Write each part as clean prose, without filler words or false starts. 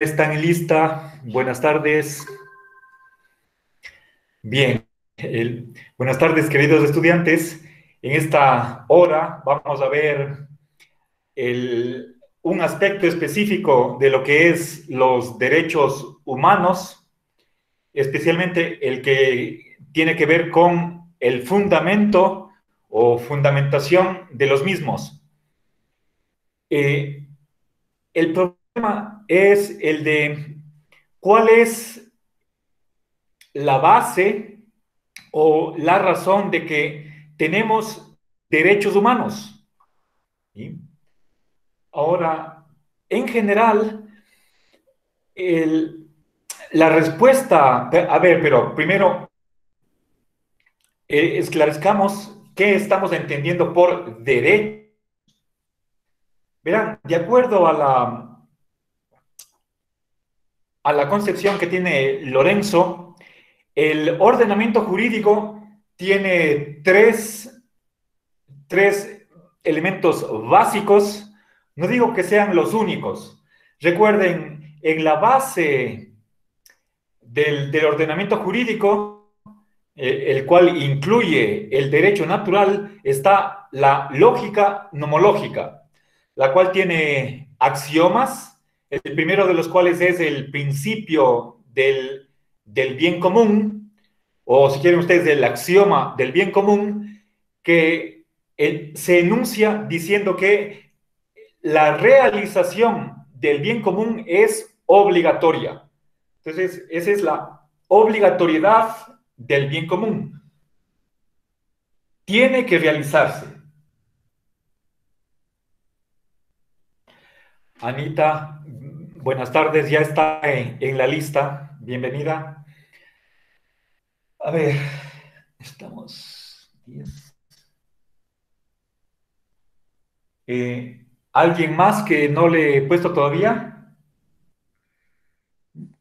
¿Están en lista? Buenas tardes. Bien, buenas tardes, queridos estudiantes. En esta hora vamos a ver un aspecto específico de lo que es los derechos humanos, especialmente el que tiene que ver con el fundamento o fundamentación de los mismos. Eh, el problema es el de cuál es la base o la razón de que tenemos derechos humanos. ¿Sí? Ahora, en general, el, la respuesta, a ver, pero primero esclarezcamos qué estamos entendiendo por derecho. Verán, de acuerdo a la concepción que tiene Lorenzo, el ordenamiento jurídico tiene tres elementos básicos, no digo que sean los únicos. Recuerden, en la base del ordenamiento jurídico, el cual incluye el derecho natural, está la lógica nomológica, la cual tiene axiomas, el primero de los cuales es el principio del bien común, o si quieren ustedes, el axioma del bien común, que se enuncia diciendo que la realización del bien común es obligatoria. Entonces, esa es la obligatoriedad del bien común. Tiene que realizarse. Anita, buenas tardes, ya está en la lista. Bienvenida. A ver, estamos 10. ¿Alguien más que no le he puesto todavía?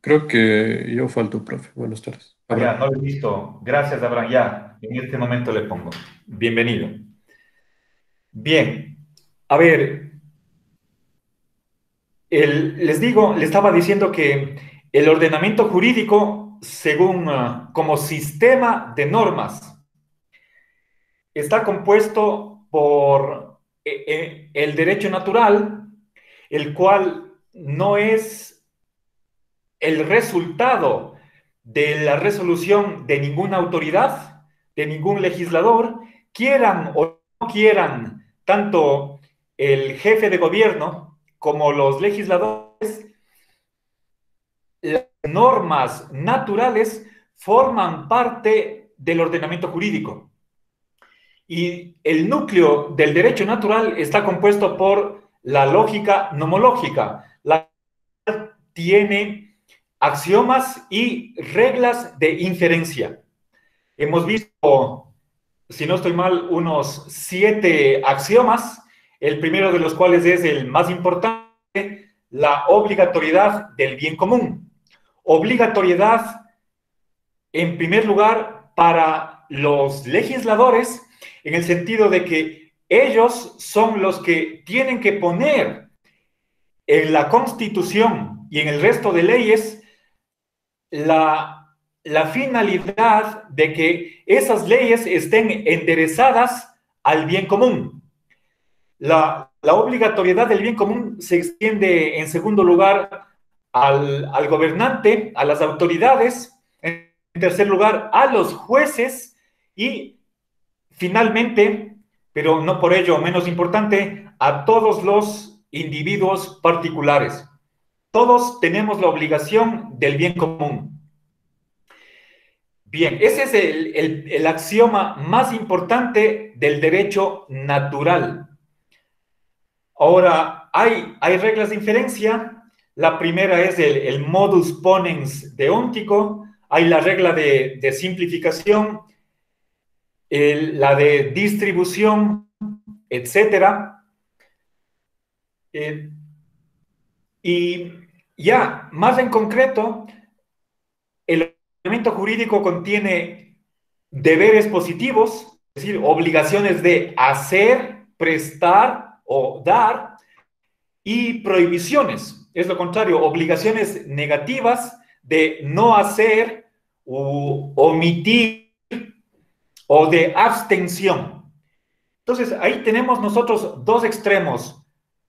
Creo que yo falto, profe. Buenas tardes. Ya, Abraham. no lo he visto. Gracias, Abraham. Ya, en este momento le pongo. Bienvenido. Bien, a ver, les digo, le estaba diciendo que el ordenamiento jurídico, según como sistema de normas, está compuesto por el derecho natural, el cual no es el resultado de la resolución de ninguna autoridad, de ningún legislador, quieran o no quieran tanto el jefe de gobierno como los legisladores. Las normas naturales forman parte del ordenamiento jurídico. Y el núcleo del derecho natural está compuesto por la lógica nomológica, la cual tiene axiomas y reglas de inferencia. Hemos visto, si no estoy mal, unos 7 axiomas, el primero de los cuales es el más importante, la obligatoriedad del bien común. Obligatoriedad, en primer lugar, para los legisladores, en el sentido de que ellos son los que tienen que poner en la Constitución y en el resto de leyes la finalidad de que esas leyes estén enderezadas al bien común. La obligatoriedad del bien común se extiende, en segundo lugar, al gobernante, a las autoridades, en tercer lugar, a los jueces y finalmente, pero no por ello menos importante, a todos los individuos particulares. Todos tenemos la obligación del bien común. Bien, ese es el axioma más importante del derecho natural. Ahora, hay reglas de inferencia. La primera es el modus ponens deóntico. Hay la regla de simplificación, la de distribución, etcétera. Eh, y ya, más en concreto, el ordenamiento jurídico contiene deberes positivos, es decir, obligaciones de hacer, prestar o dar, y prohibiciones, es lo contrario, obligaciones negativas de no hacer u omitir o de abstención. Entonces, ahí tenemos nosotros dos extremos,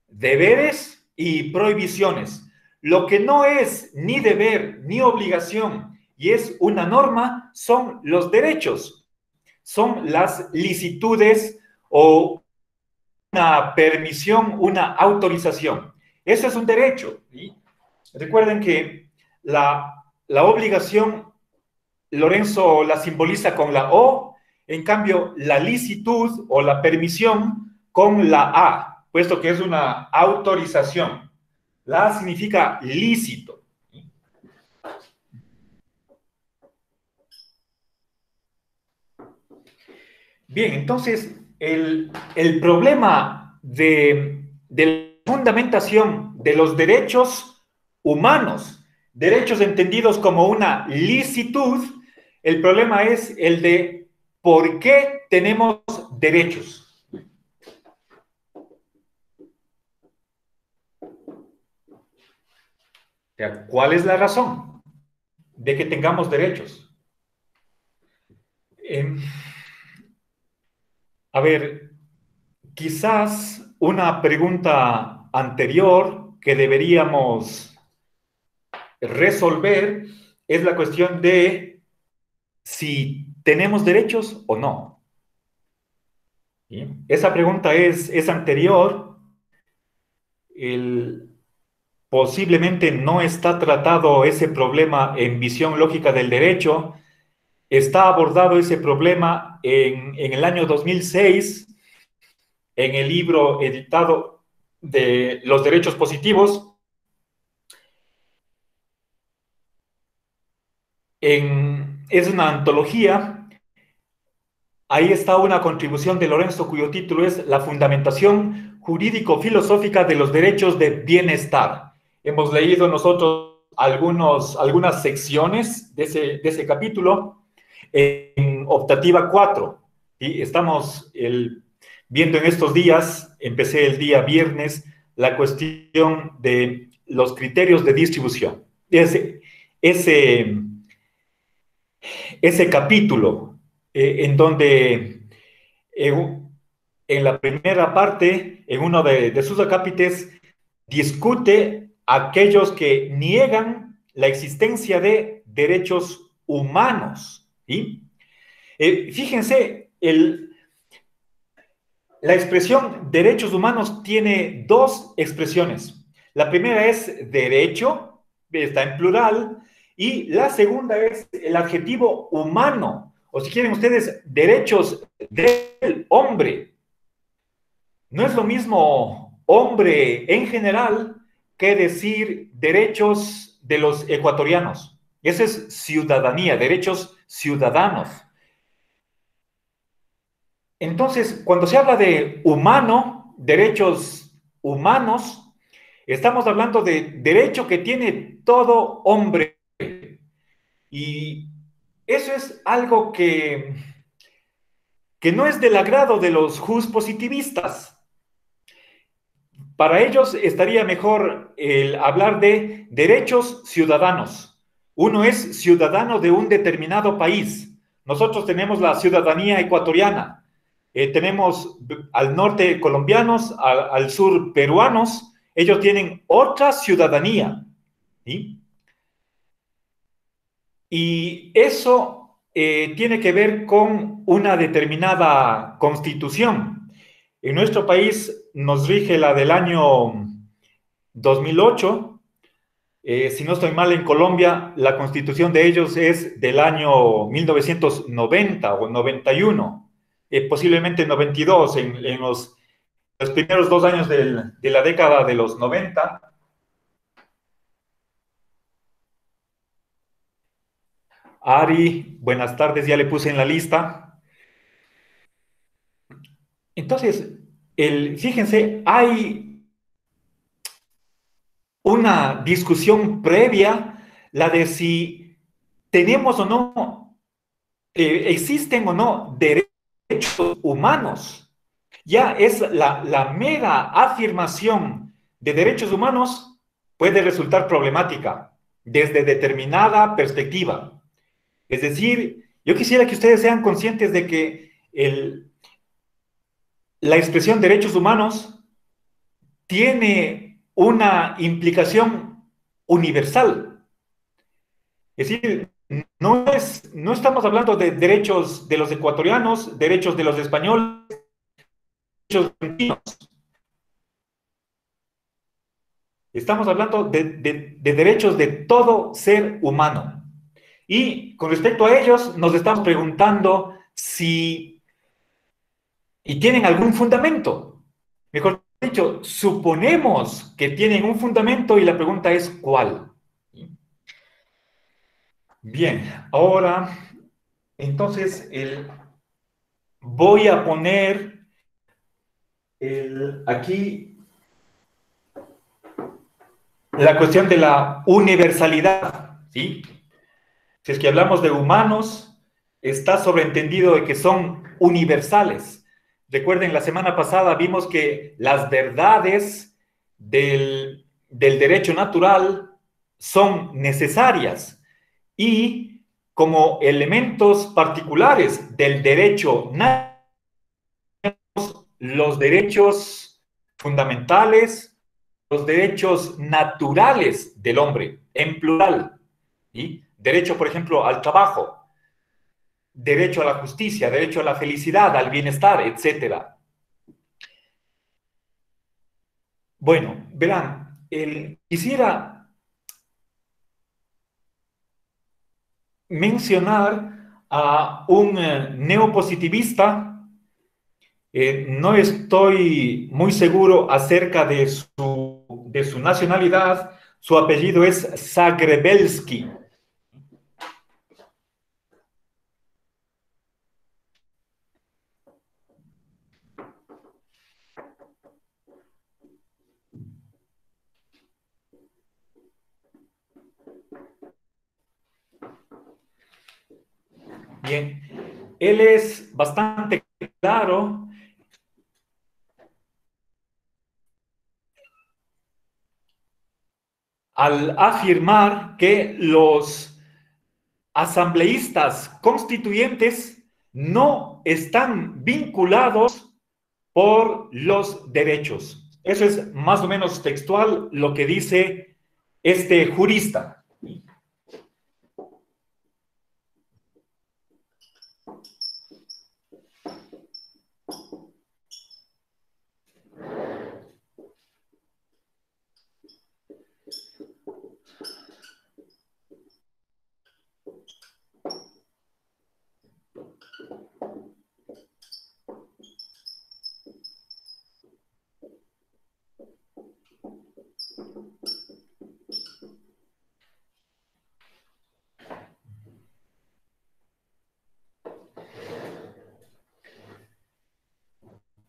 deberes y prohibiciones. Lo que no es ni deber ni obligación y es una norma son los derechos, son las licitudes o una permisión, una autorización. Eso es un derecho. ¿Sí? Recuerden que la obligación, Lorenzo la simboliza con la O, en cambio la licitud o la permisión con la A, puesto que es una autorización. La A significa lícito. Bien, entonces el problema de la fundamentación de los derechos humanos, derechos entendidos como una licitud, el problema es el de por qué tenemos derechos. O sea, ¿cuál es la razón de que tengamos derechos? A ver, quizás una pregunta anterior que deberíamos resolver es la cuestión de si tenemos derechos o no. ¿Sí? Esa pregunta es anterior. Posiblemente no está tratado ese problema en visión lógica del derecho. Está abordado ese problema en el año 2006 en el libro editado de los derechos positivos. Es una antología. Ahí está una contribución de Lorenzo cuyo título es La fundamentación jurídico-filosófica de los derechos de bienestar. Hemos leído nosotros algunas secciones de ese capítulo en optativa 4. ¿Sí? Estamos viendo en estos días, empecé el día viernes, la cuestión de los criterios de distribución. Ese capítulo en donde en la primera parte, en uno de sus acápites, discute aquellos que niegan la existencia de derechos humanos. ¿Sí? Fíjense, la expresión derechos humanos tiene dos expresiones. La primera es derecho, está en plural, y la segunda es el adjetivo humano, o si quieren ustedes, derechos del hombre. No es lo mismo hombre en general que decir derechos de los ecuatorianos. Eso es ciudadanía, derechos ciudadanos. Entonces, cuando se habla de humano, derechos humanos, estamos hablando de derecho que tiene todo hombre. Y eso es algo que no es del agrado de los positivistas. Para ellos estaría mejor hablar de derechos ciudadanos. Uno es ciudadano de un determinado país. Nosotros tenemos la ciudadanía ecuatoriana. Tenemos al norte colombianos, al sur peruanos. Ellos tienen otra ciudadanía. ¿Sí? Y eso tiene que ver con una determinada constitución. En nuestro país nos rige la del año 2008. Si no estoy mal, en Colombia, la constitución de ellos es del año 1990 o 91, posiblemente 92, en los primeros 2 años de la década de los 90. Ari, buenas tardes, ya le puse en la lista. Entonces, fíjense, hay una discusión previa, la de si tenemos o no, existen o no derechos humanos. Ya es la mera afirmación de derechos humanos, puede resultar problemática desde determinada perspectiva. Es decir, yo quisiera que ustedes sean conscientes de que la expresión derechos humanos tiene una implicación universal. Es decir, no estamos hablando de derechos de los ecuatorianos, derechos de los españoles, derechos argentinos. Estamos hablando de derechos de todo ser humano. Y con respecto a ellos, nos estamos preguntando si y tienen algún fundamento. Mejor dicho, suponemos que tienen un fundamento y la pregunta es ¿cuál? Bien, ahora, entonces, voy a poner aquí la cuestión de la universalidad, ¿sí? Si es que hablamos de humanos, está sobreentendido de que son universales. Recuerden, la semana pasada vimos que las verdades del derecho natural son necesarias y como elementos particulares del derecho natural, los derechos fundamentales, los derechos naturales del hombre, en plural, ¿sí? Derecho, por ejemplo, al trabajo, derecho a la justicia, derecho a la felicidad, al bienestar, etcétera. Bueno, verán, quisiera mencionar a un neopositivista. No estoy muy seguro acerca de su nacionalidad. Su apellido es Zagrebelsky. Bien, él es bastante claro al afirmar que los asambleístas constituyentes no están vinculados por los derechos. Eso es más o menos textual lo que dice este jurista.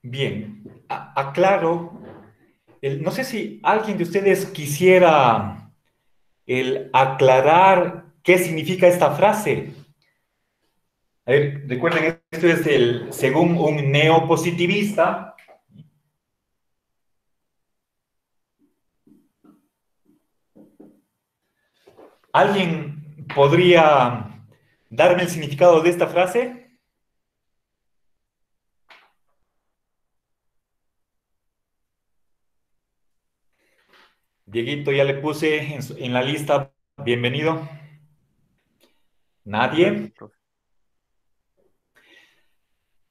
Bien, aclaro, no sé si alguien de ustedes quisiera aclarar qué significa esta frase. A ver, recuerden, esto es según un neopositivista. ¿Alguien podría darme el significado de esta frase? Dieguito, ya le puse en la lista. Bienvenido. ¿Nadie?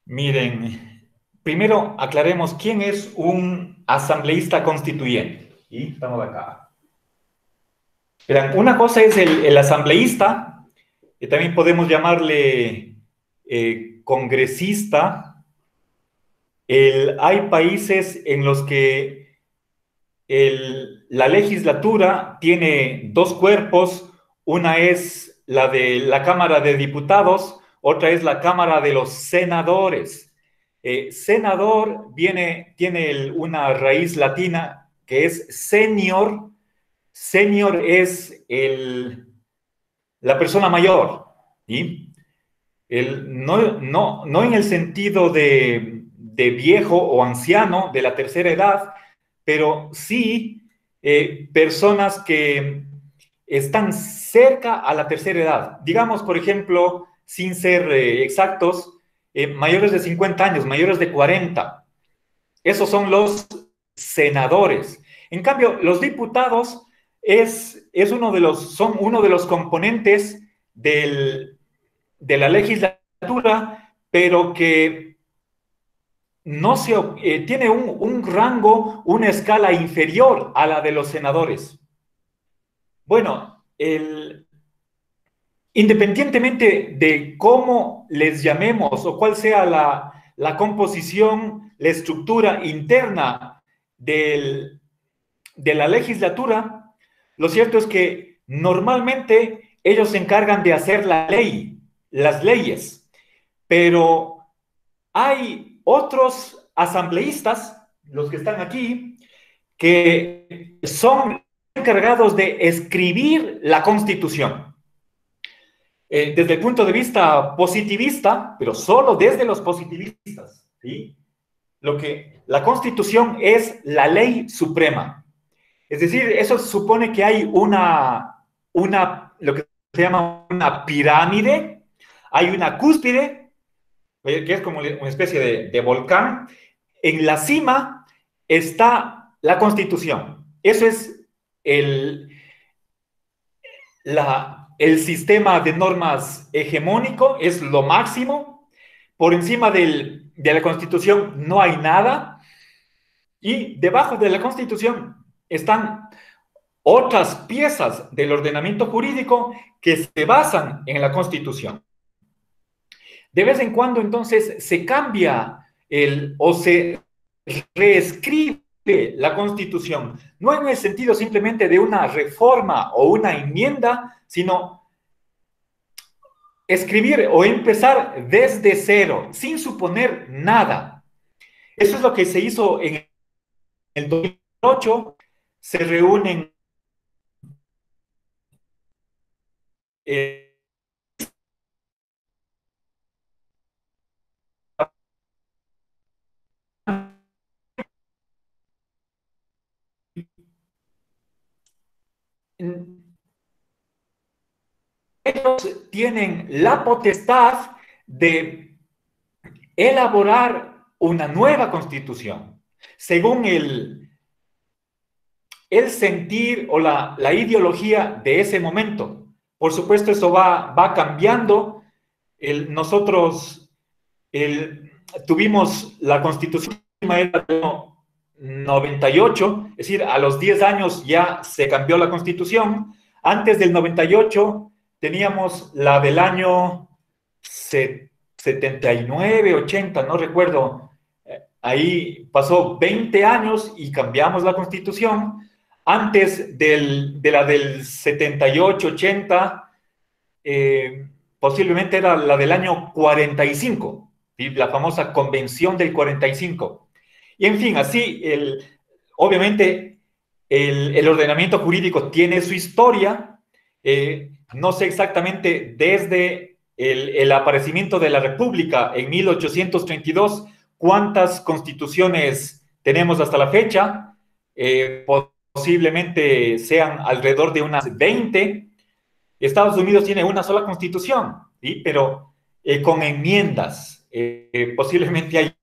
Miren, primero aclaremos quién es un asambleísta constituyente. Y estamos acá. Verán, una cosa es el asambleísta, que también podemos llamarle congresista. Hay países en los que la legislatura tiene dos cuerpos. Una es la de la Cámara de Diputados, otra es la Cámara de los Senadores. Senador tiene una raíz latina que es senior. Senior es la persona mayor, ¿sí? No en el sentido de viejo o anciano de la tercera edad, pero sí personas que están cerca a la tercera edad. Digamos, por ejemplo, sin ser exactos, mayores de 50 años, mayores de 40. Esos son los senadores. En cambio, los diputados son uno de los componentes de la legislatura, pero que no se, tiene un rango, una escala inferior a la de los senadores. Bueno, independientemente de cómo les llamemos o cuál sea la composición, la estructura interna de la legislatura, lo cierto es que normalmente ellos se encargan de hacer la ley, las leyes, pero hay otros asambleístas, los que están aquí, que son encargados de escribir la Constitución. Desde el punto de vista positivista, pero solo desde los positivistas, ¿sí? La Constitución es la ley suprema. Es decir, eso supone que hay lo que se llama una pirámide, hay una cúspide, que es como una especie de volcán. En la cima está la Constitución. Eso es el sistema de normas hegemónico, es lo máximo. Por encima de la Constitución no hay nada. Y debajo de la Constitución están otras piezas del ordenamiento jurídico que se basan en la Constitución. De vez en cuando, entonces, se cambia o se reescribe la Constitución, no en el sentido simplemente de una reforma o una enmienda, sino escribir o empezar desde cero, sin suponer nada. Eso es lo que se hizo en el 2008. Se reúnen ellos tienen la potestad de elaborar una nueva constitución según el sentir o la ideología de ese momento. Por supuesto, eso va cambiando. Nosotros tuvimos la constitución del 98, es decir, a los 10 años ya se cambió la constitución. Antes del 98 teníamos la del año 79, 80, no recuerdo. Ahí pasó 20 años y cambiamos la constitución. Antes de la del 78, 80, posiblemente era la del año 45, ¿sí? La famosa Convención del 45. Y en fin, así, obviamente, el ordenamiento jurídico tiene su historia. No sé exactamente desde el aparecimiento de la República en 1832 cuántas constituciones tenemos hasta la fecha. Posiblemente sean alrededor de unas 20. Estados Unidos tiene una sola constitución, ¿sí? Pero con enmiendas. Posiblemente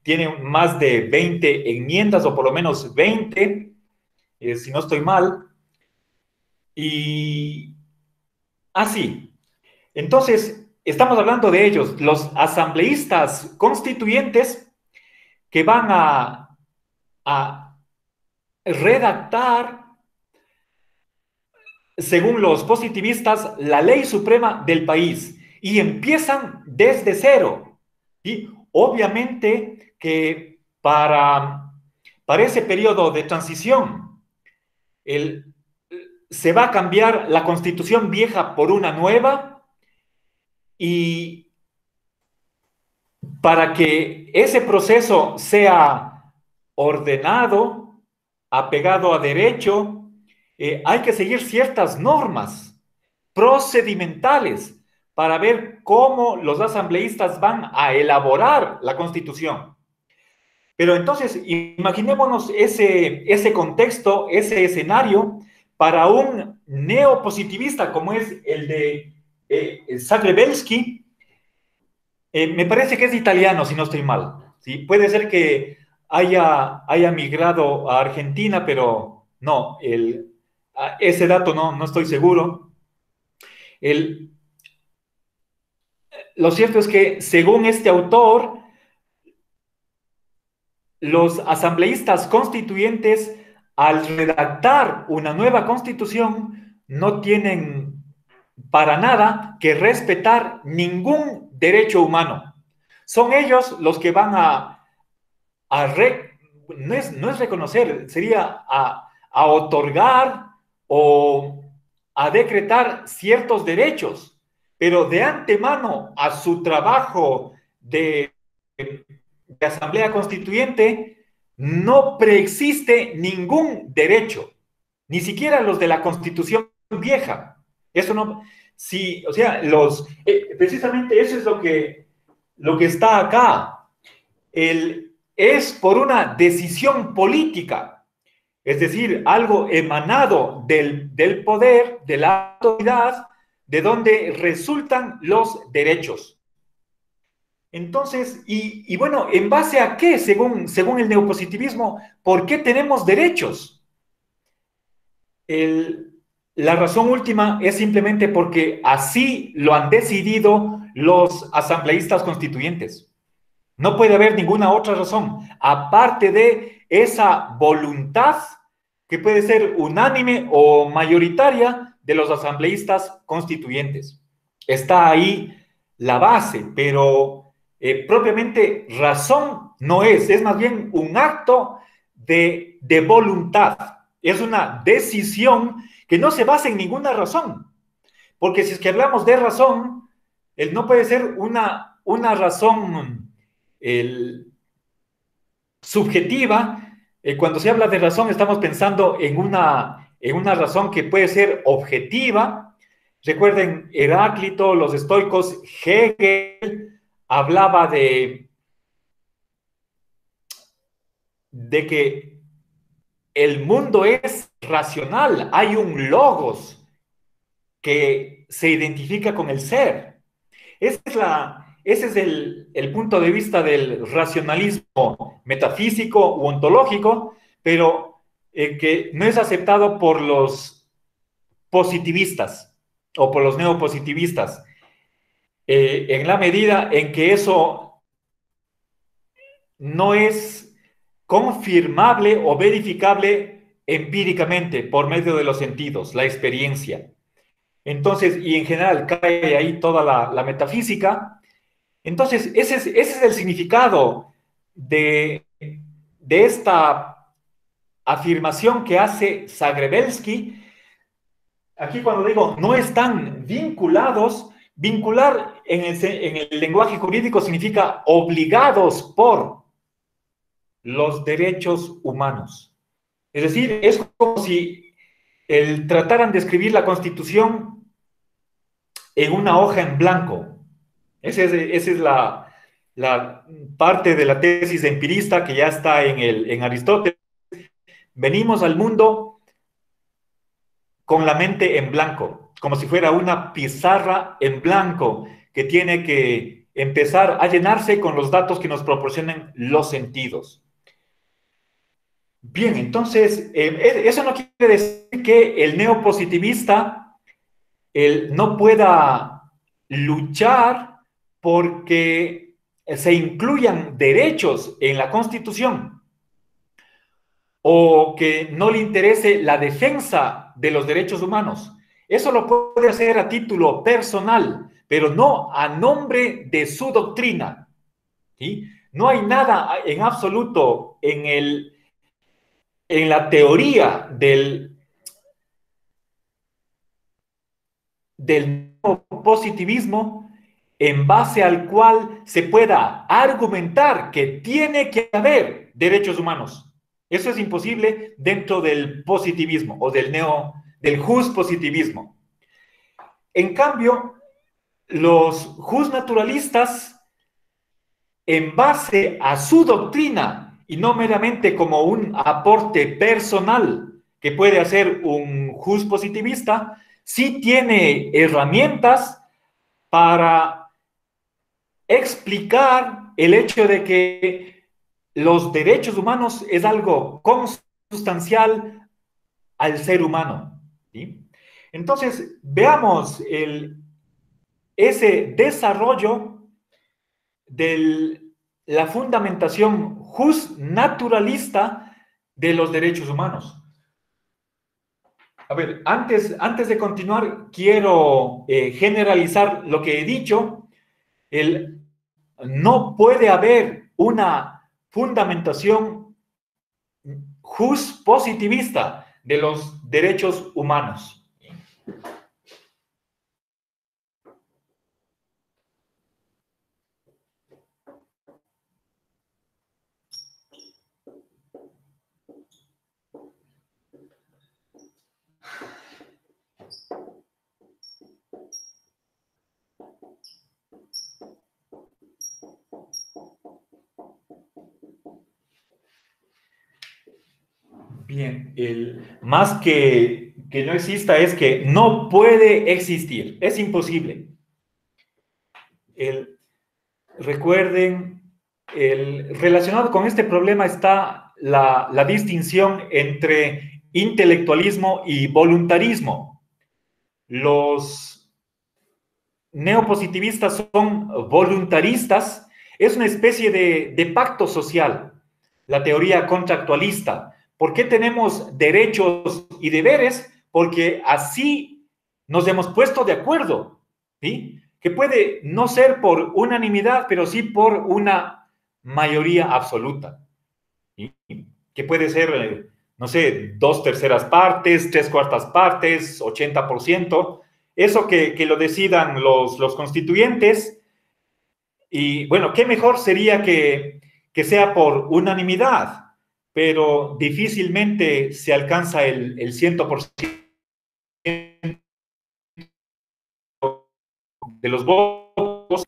tiene más de 20 enmiendas, o por lo menos 20, si no estoy mal. Y así. Entonces, estamos hablando de ellos, los asambleístas constituyentes que van a redactar, según los positivistas, la ley suprema del país y empiezan desde cero. Y obviamente que para ese periodo de transición se va a cambiar la constitución vieja por una nueva, y para que ese proceso sea ordenado, apegado a derecho, hay que seguir ciertas normas procedimentales para ver cómo los asambleístas van a elaborar la Constitución. Pero entonces, imaginémonos ese contexto, ese escenario para un neopositivista como es el de Zagrebelsky. Me parece que es italiano, si no estoy mal. ¿Sí? Puede ser que haya migrado a Argentina, pero no, ese dato no estoy seguro. El, lo cierto es que, según este autor, los asambleístas constituyentes, al redactar una nueva constitución, no tienen para nada que respetar ningún derecho humano. Son ellos los que van a no es reconocer, sería a otorgar o a decretar ciertos derechos, pero de antemano a su trabajo de asamblea constituyente no preexiste ningún derecho, ni siquiera los de la constitución vieja. Eso no, sí, o sea, precisamente eso es lo que está acá. Es por una decisión política, es decir, algo emanado del poder, de la autoridad, de donde resultan los derechos. Entonces, y bueno, ¿en base a qué, según el neopositivismo, por qué tenemos derechos? El, la razón última es simplemente porque así lo han decidido los asambleístas constituyentes. No puede haber ninguna otra razón, aparte de esa voluntad que puede ser unánime o mayoritaria de los asambleístas constituyentes. Está ahí la base, pero propiamente razón no es más bien un acto de voluntad. Es una decisión que no se basa en ninguna razón, porque si es que hablamos de razón, no puede ser una razón subjetiva. Cuando se habla de razón, estamos pensando en una razón que puede ser objetiva. Recuerden, Heráclito, los estoicos, Hegel hablaba de que el mundo es racional, hay un logos que se identifica con el ser. Ese es el punto de vista del racionalismo metafísico u ontológico, pero que no es aceptado por los positivistas o por los neopositivistas, en la medida en que eso no es confirmable o verificable empíricamente por medio de los sentidos, la experiencia. Entonces, y en general cae ahí toda la metafísica. Entonces, ese es el significado de esta afirmación que hace Zagrebelsky. Aquí cuando digo no están vinculados, vincular en el lenguaje jurídico significa obligados por los derechos humanos. Es decir, es como si trataran de escribir la Constitución en una hoja en blanco. Esa es la parte de la tesis empirista que ya está en Aristóteles. Venimos al mundo con la mente en blanco, como si fuera una pizarra en blanco que tiene que empezar a llenarse con los datos que nos proporcionan los sentidos. Bien, entonces, eso no quiere decir que el neopositivista no pueda luchar porque se incluyan derechos en la Constitución o que no le interese la defensa de los derechos humanos. Eso lo puede hacer a título personal, pero no a nombre de su doctrina. ¿Sí? No hay nada en absoluto en la teoría del positivismo en base al cual se pueda argumentar que tiene que haber derechos humanos. Eso es imposible dentro del positivismo o del positivismo. En cambio, los naturalistas, en base a su doctrina y no meramente como un aporte personal que puede hacer un jus positivista, sí tiene herramientas para explicar el hecho de que los derechos humanos es algo consustancial al ser humano, ¿sí? Entonces, veamos ese desarrollo de la fundamentación justnaturalista de los derechos humanos. A ver, antes de continuar, quiero generalizar lo que he dicho. No puede haber una fundamentación just positivista de los derechos humanos. Bien, más que no exista es que no puede existir, es imposible. Recuerden, relacionado con este problema está la distinción entre intelectualismo y voluntarismo. Los neopositivistas son voluntaristas, es una especie de pacto social, la teoría contractualista. ¿Por qué tenemos derechos y deberes? Porque así nos hemos puesto de acuerdo, ¿sí? Que puede no ser por unanimidad, pero sí por una mayoría absoluta, ¿sí? Que puede ser, no sé, 2/3 partes, 3/4 partes, 80%, eso que lo decidan los constituyentes. Y bueno, qué mejor sería que sea por unanimidad, pero difícilmente se alcanza el 100% de los votos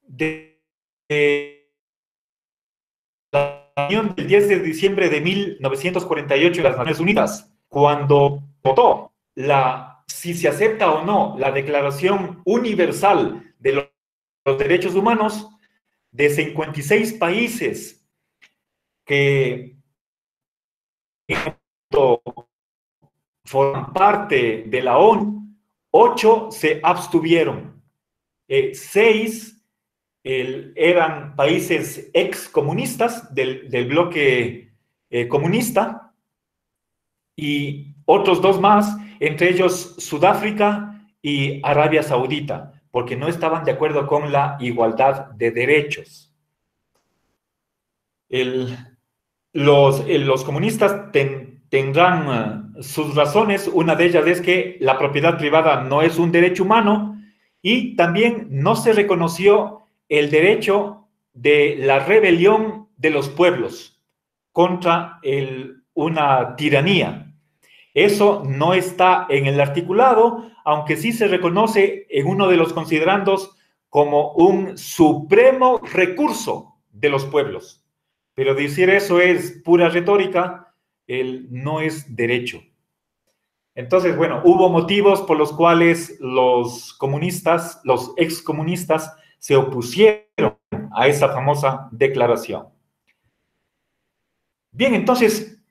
de la reunión del 10 de diciembre de 1948 de las Naciones Unidas, cuando votó si se acepta o no la Declaración Universal de los Derechos Humanos. De 56 países que forman parte de la ONU, 8 se abstuvieron. 6 eran países excomunistas del bloque comunista, y otros 2 más, entre ellos Sudáfrica y Arabia Saudita, porque no estaban de acuerdo con la igualdad de derechos. Los comunistas tendrán sus razones. Una de ellas es que la propiedad privada no es un derecho humano, y también no se reconoció el derecho de la rebelión de los pueblos contra una tiranía. Eso no está en el articulado, aunque sí se reconoce en uno de los considerandos como un supremo recurso de los pueblos. Pero decir eso es pura retórica, no es derecho. Entonces, bueno, hubo motivos por los cuales los comunistas, los excomunistas, se opusieron a esa famosa declaración. Bien, entonces,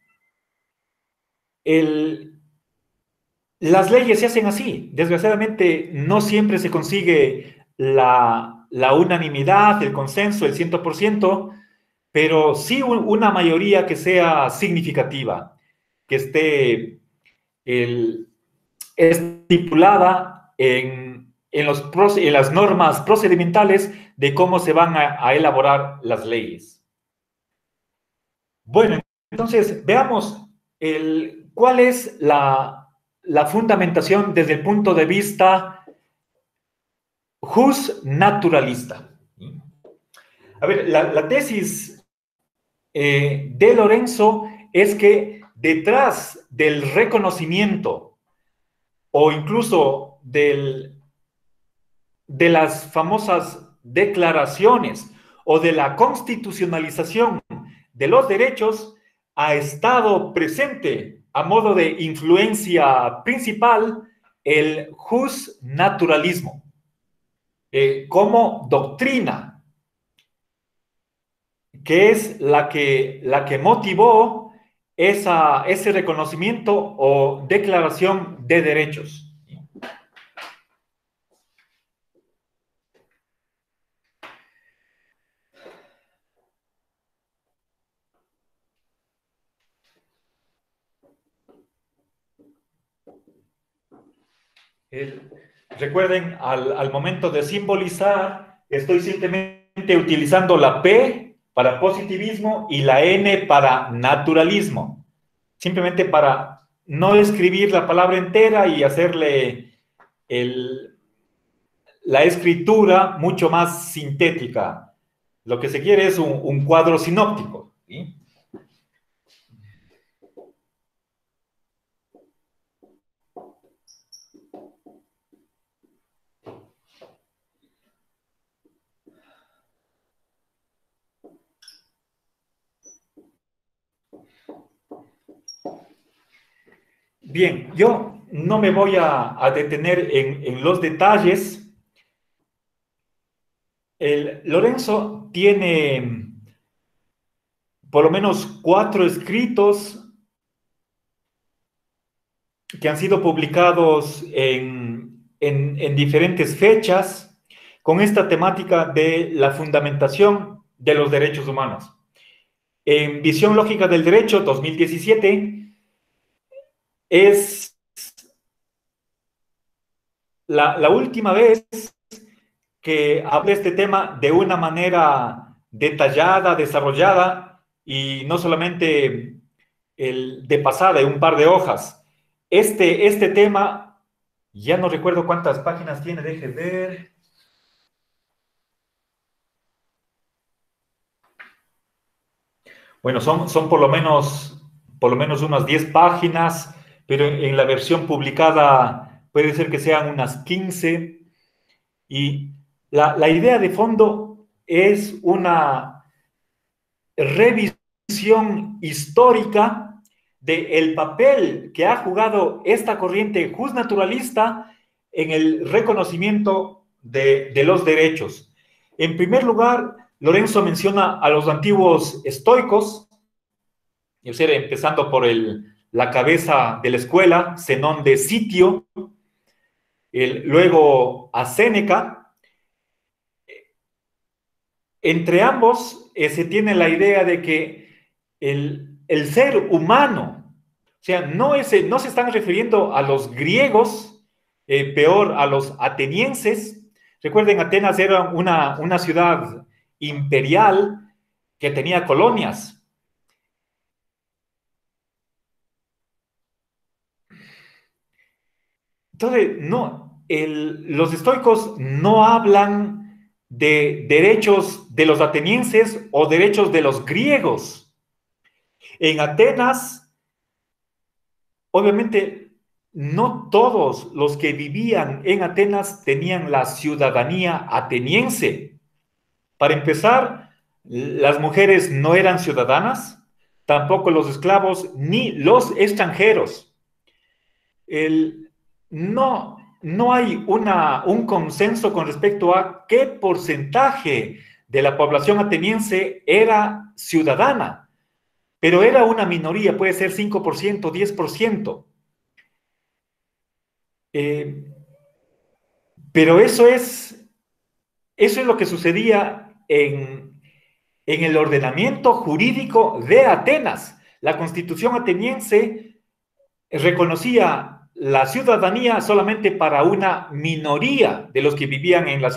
las leyes se hacen así. Desgraciadamente, no siempre se consigue la unanimidad, el consenso, el 100%, pero sí una mayoría que sea significativa, que esté estipulada en las normas procedimentales de cómo se van a elaborar las leyes. Bueno, entonces veamos cuál es la fundamentación desde el punto de vista justnaturalista. A ver, la tesis de Lorenzo es que detrás del reconocimiento o incluso de las famosas declaraciones o de la constitucionalización de los derechos ha estado presente a modo de influencia principal el justnaturalismo como doctrina, que es la que motivó ese reconocimiento o declaración de derechos. Recuerden, al momento de simbolizar, estoy simplemente utilizando la P para positivismo y la N para naturalismo. Simplemente para no escribir la palabra entera y hacerle la escritura mucho más sintética. Lo que se quiere es un cuadro sinóptico, ¿sí? Bien, yo no me voy a detener en los detalles. Lorenzo tiene por lo menos 4 escritos que han sido publicados en diferentes fechas con esta temática de la fundamentación de los derechos humanos. En Visión Lógica del Derecho, 2017, es la última vez que hablé este tema de una manera detallada, desarrollada, y no solamente de pasada, en un par de hojas. Este tema, ya no recuerdo cuántas páginas tiene, deje ver. Bueno, son por lo menos unas 10 páginas, pero en la versión publicada puede ser que sean unas 15. Y la idea de fondo es una revisión histórica del papel que ha jugado esta corriente justnaturalista en el reconocimiento de los derechos. En primer lugar, Lorenzo menciona a los antiguos estoicos, es decir, empezando por la cabeza de la escuela, Zenón de Sitio, luego a Séneca. Entre ambos se tiene la idea de que el ser humano, o sea, no se están refiriendo a los griegos, peor a los atenienses. Recuerden, Atenas era una ciudad imperial que tenía colonias. Entonces, no, los estoicos no hablan de derechos de los atenienses o derechos de los griegos. En Atenas, obviamente, no todos los que vivían en Atenas tenían la ciudadanía ateniense. Para empezar, las mujeres no eran ciudadanas, tampoco los esclavos ni los extranjeros. No hay un consenso con respecto a qué porcentaje de la población ateniense era ciudadana, pero era una minoría, puede ser 5%, 10%. Pero eso es lo que sucedía en el ordenamiento jurídico de Atenas. La Constitución ateniense reconocía la ciudadanía solamente para una minoría de los que vivían en la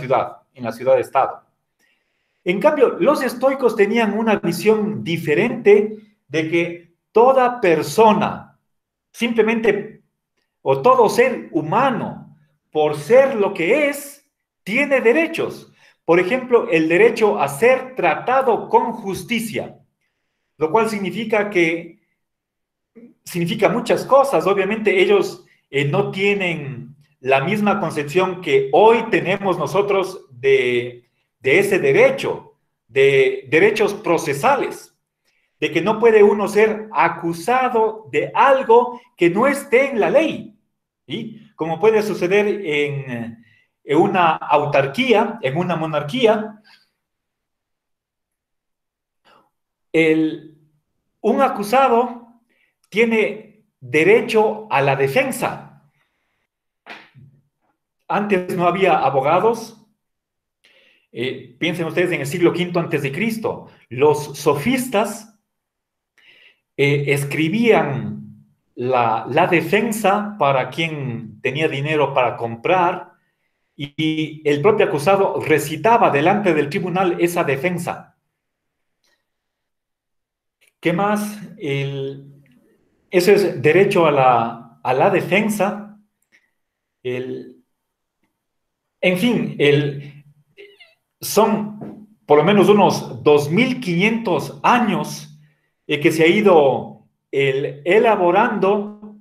ciudad-estado. En cambio, los estoicos tenían una visión diferente de que toda persona, simplemente, o todo ser humano, por ser lo que es, tiene derechos. Por ejemplo, el derecho a ser tratado con justicia, lo cual significa muchas cosas. Obviamente ellos no tienen la misma concepción que hoy tenemos nosotros de ese derecho, de derechos procesales. de que no puede uno ser acusado de algo que no esté en la ley, ¿sí? Como puede suceder en una autarquía, en una monarquía, un acusado tiene derecho a la defensa. Antes no había abogados. Piensen ustedes en el siglo V antes de Cristo. Los sofistas escribían la defensa para quien tenía dinero para comprar y el propio acusado recitaba delante del tribunal esa defensa. ¿Qué más? Eso es derecho a la defensa. En fin, son por lo menos unos 2500 años que se ha ido elaborando,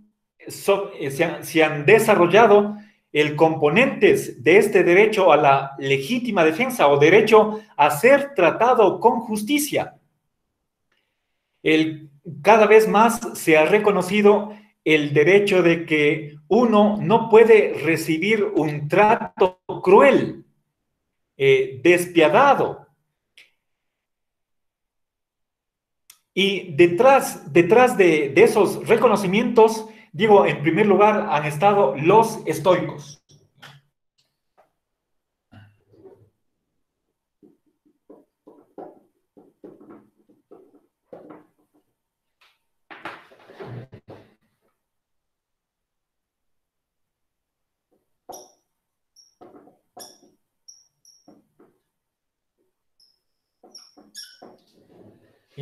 se han desarrollado el componentes de este derecho a la legítima defensa o derecho a ser tratado con justicia. Cada vez más se ha reconocido el derecho de que uno no puede recibir un trato cruel, despiadado. Y detrás de esos reconocimientos, digo, en primer lugar han estado los estoicos.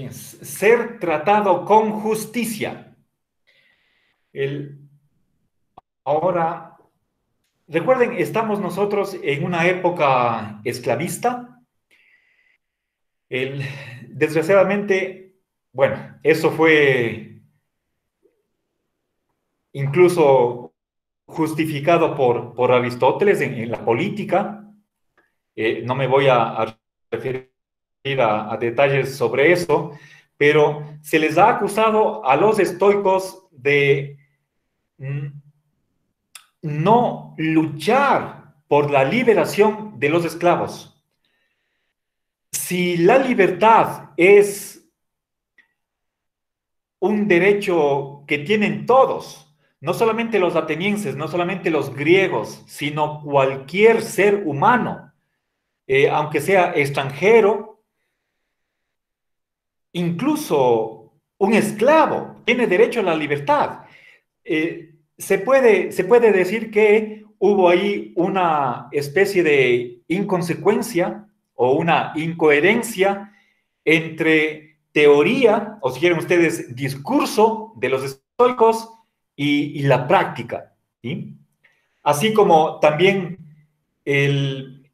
Ser tratado con justicia. Ahora, recuerden, estamos nosotros en una época esclavista. Desgraciadamente, bueno, eso fue incluso justificado por Aristóteles en la política. No me voy a referir a detalles sobre eso, pero se les ha acusado a los estoicos de no luchar por la liberación de los esclavos. Si la libertad es un derecho que tienen todos, no solamente los atenienses, no solamente los griegos, sino cualquier ser humano, aunque sea extranjero, incluso un esclavo tiene derecho a la libertad. Se puede decir que hubo ahí una especie de inconsecuencia o una incoherencia entre teoría, o si quieren ustedes, discurso de los estoicos y la práctica, ¿sí? Así como también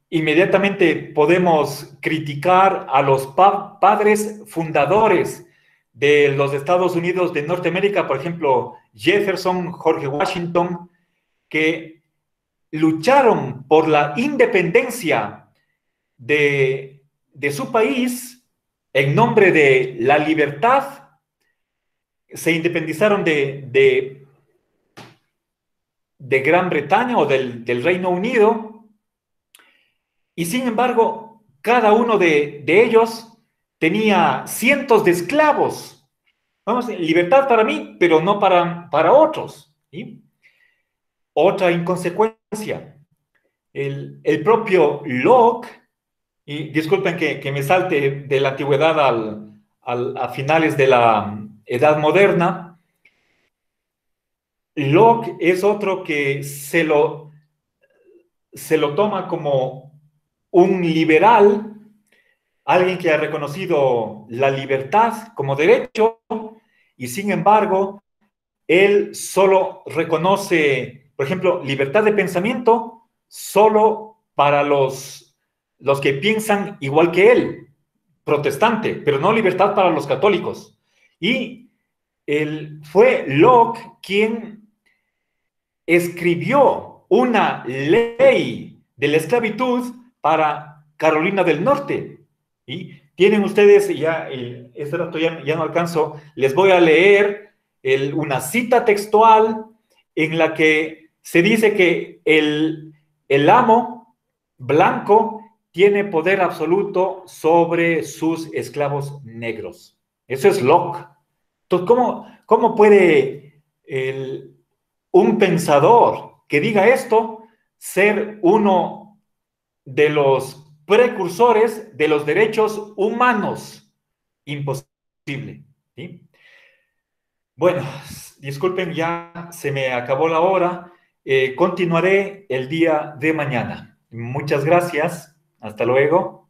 inmediatamente podemos criticar a los padres fundadores de los Estados Unidos de Norteamérica, por ejemplo, Jefferson, George Washington, que lucharon por la independencia de su país en nombre de la libertad, se independizaron de Gran Bretaña o del Reino Unido, y sin embargo, cada uno de ellos tenía cientos de esclavos. Vamos, libertad para mí, pero no para otros, ¿sí? Otra inconsecuencia, el propio Locke, y disculpen que me salte de la antigüedad a finales de la Edad Moderna. Locke es otro que se lo toma como un liberal, alguien que ha reconocido la libertad como derecho, y sin embargo, él solo reconoce, por ejemplo, libertad de pensamiento solo para los que piensan igual que él, protestante, pero no libertad para los católicos. Y fue Locke quien escribió una ley de la esclavitud para Carolina del Norte, ¿sí? Tienen ustedes, ya, este dato ya no alcanzo, les voy a leer una cita textual en la que se dice que el amo blanco tiene poder absoluto sobre sus esclavos negros. Eso es Locke. Entonces, ¿cómo puede un pensador que diga esto ser uno de los precursores de los derechos humanos? Imposible, ¿sí? Bueno, disculpen, ya se me acabó la hora. Continuaré el día de mañana. Muchas gracias. Hasta luego.